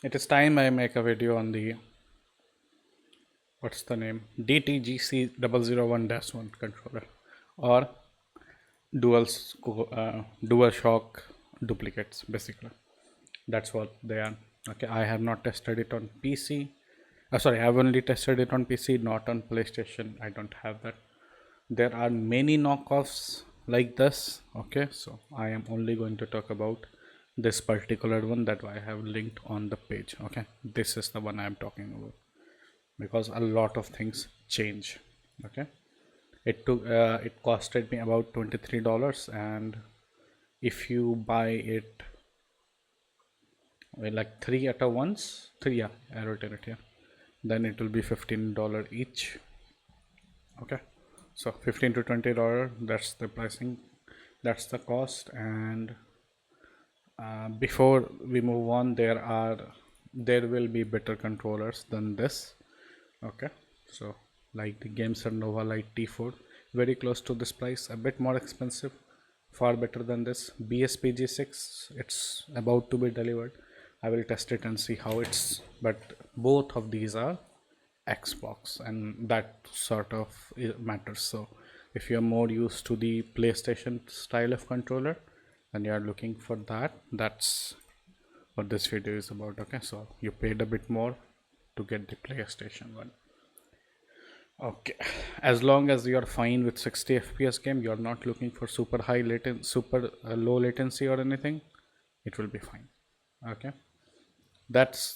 It is time I make a video on the, what's the name, DTGC 001-1 controller, or dual shock duplicates. Basically, that's what they are. Okay, I have not tested it on PC. Sorry, I have only tested it on PC, not on PlayStation. I don't have that. There are many knockoffs like this. Okay, so I am only going to talk about this particular one that I have linked on the page. Okay, this is the one I am talking about, because a lot of things change. Okay, it costed me about $23, and if you buy it like three at a once, three, yeah, I wrote it here, then it will be $15 each. Okay, so 15 to $20, that's the pricing, that's the cost. And before we move on, there will be better controllers than this. Okay, so like the Games Nova Lite T4, very close to this price, a bit more expensive, far better than this. BSPG6, it's about to be delivered. I will test it and see how it's, but both of these are Xbox, and that sort of matters. So if you're more used to the PlayStation style of controller and you are looking for that, that's what this video is about. Okay, so you paid a bit more to get the PlayStation one. Okay, as long as you're fine with 60 FPS game, you're not looking for super low latency or anything, it will be fine. Okay, that's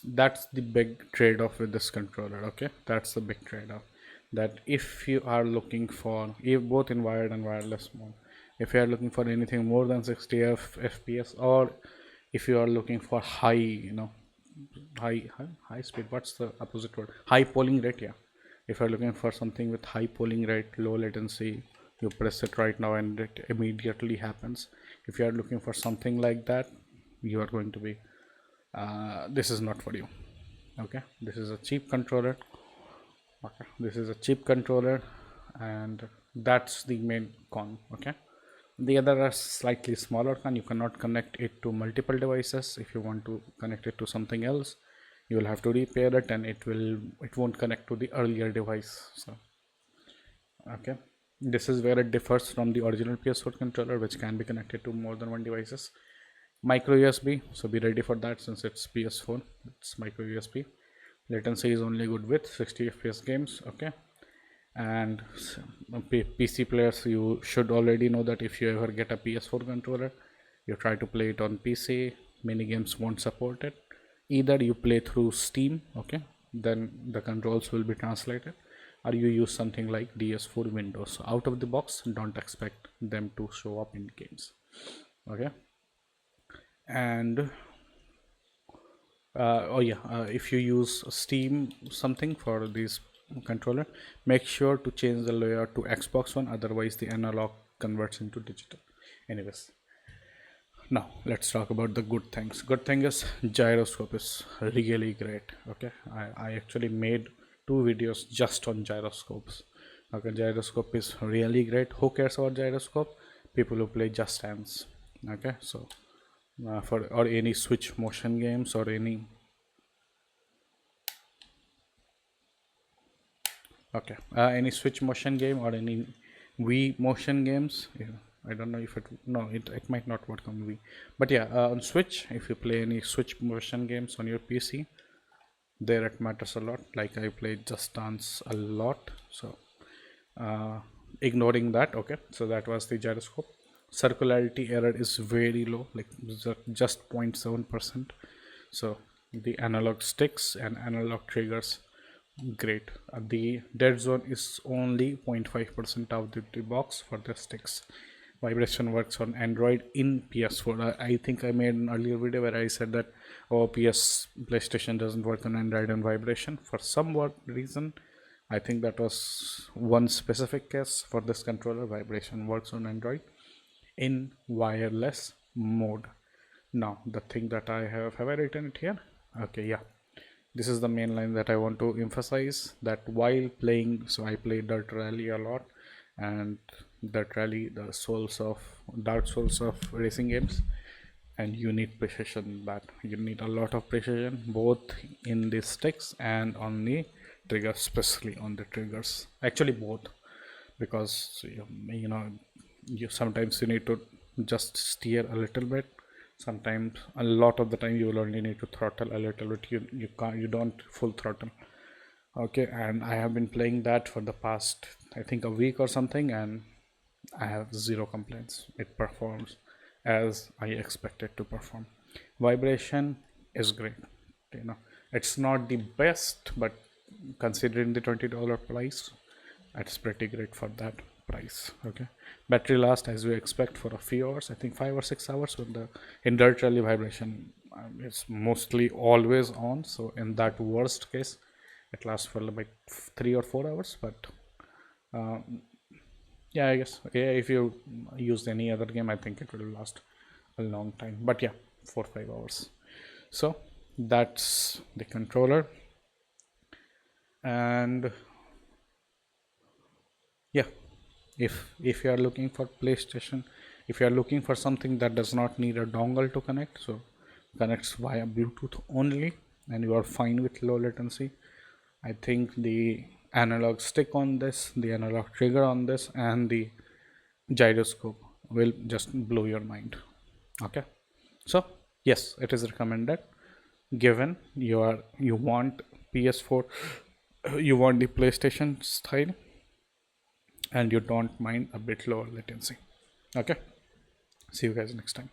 the big trade-off with this controller. Okay, that's the big trade-off, that if you are looking for, if both in wired and wireless mode, if you are looking for anything more than 60 FPS, or if you are looking for high, high speed, what's the opposite word, high polling rate, yeah, if you're looking for something with high polling rate, low latency, you press it right now and it immediately happens. If you are looking for something like that, you are going to be this is not for you. Okay, this is a cheap controller. Okay, this is a cheap controller, and that's the main con. Okay, the other are slightly smaller con. You cannot connect it to multiple devices. If you want to connect it to something else, you will have to repair it, and it won't connect to the earlier device. So okay, this is where it differs from the original PS4 controller, which can be connected to more than one devices. Micro USB, so be ready for that, since it's PS4, it's micro USB. Latency is only good with 60 FPS games. Okay, and PC players, you should already know that if you ever get a PS4 controller, you try to play it on PC, many games won't support it. Either you play through Steam, okay, then the controls will be translated, or you use something like DS4 Windows. So out of the box, don't expect them to show up in games. Okay, and oh yeah, if you use Steam something for this controller, make sure to change the layer to Xbox One, otherwise the analog converts into digital. Anyways, now let's talk about the good things. Good thing is gyroscope is really great. Okay, I actually made 2 videos just on gyroscopes. Okay, gyroscope is really great. Who cares about gyroscope? People who play Just Dance. Okay, so for or any switch motion games, or any, okay, any switch motion game or any Wii motion games. Yeah, I don't know if it, no, it might not work on Wii, but yeah, on Switch, if you play any switch motion games on your PC, there it matters a lot. Like I played Just Dance a lot, so uh, ignoring that. Okay, so that was the gyroscope. Circularity error is very low, like just 0.7%. So the analog sticks and analog triggers, great. The dead zone is only 0.5% of the box for the sticks. Vibration works on Android in PS4. I think I made an earlier video where I said that, oh, PlayStation doesn't work on Android and vibration for some reason. I think that was one specific case. For this controller, vibration works on Android in wireless mode. Now the thing that have I written it here? Okay, yeah, this is the main line that I want to emphasize, that while playing, so I play Dirt Rally a lot, and Dirt Rally, the souls of dark souls of racing games, and you need precision. That you need a lot of precision both in the sticks and on the triggers, especially on the triggers, actually both, because you know you sometimes you need to just steer a little bit, sometimes a lot of the time you will only need to throttle a little bit. You can't, you don't full throttle. Okay, and I have been playing that for the past, I think, a week or something, and I have zero complaints. It performs as I expect it to perform. Vibration is great. You know, it's not the best, but considering the $20 price, it's pretty great for that price. Okay, battery last as we expect for a few hours. I think 5 or 6 hours. With the in dirt rally, vibration is mostly always on. So in that worst case, it lasts for like 3 or 4 hours. But uh, yeah, I guess, yeah, if you use any other game, I think it will last a long time. But yeah, 4 or 5 hours. So that's the controller. And yeah, if you are looking for PlayStation, if you are looking for something that does not need a dongle to connect, so connects via Bluetooth only, and you are fine with low latency, I think the analog stick on this, the analog trigger on this, and the gyroscope will just blow your mind. Okay, so yes, it is recommended, given you want PS4, you want the PlayStation style, and you don't mind a bit lower latency. Okay, see you guys next time.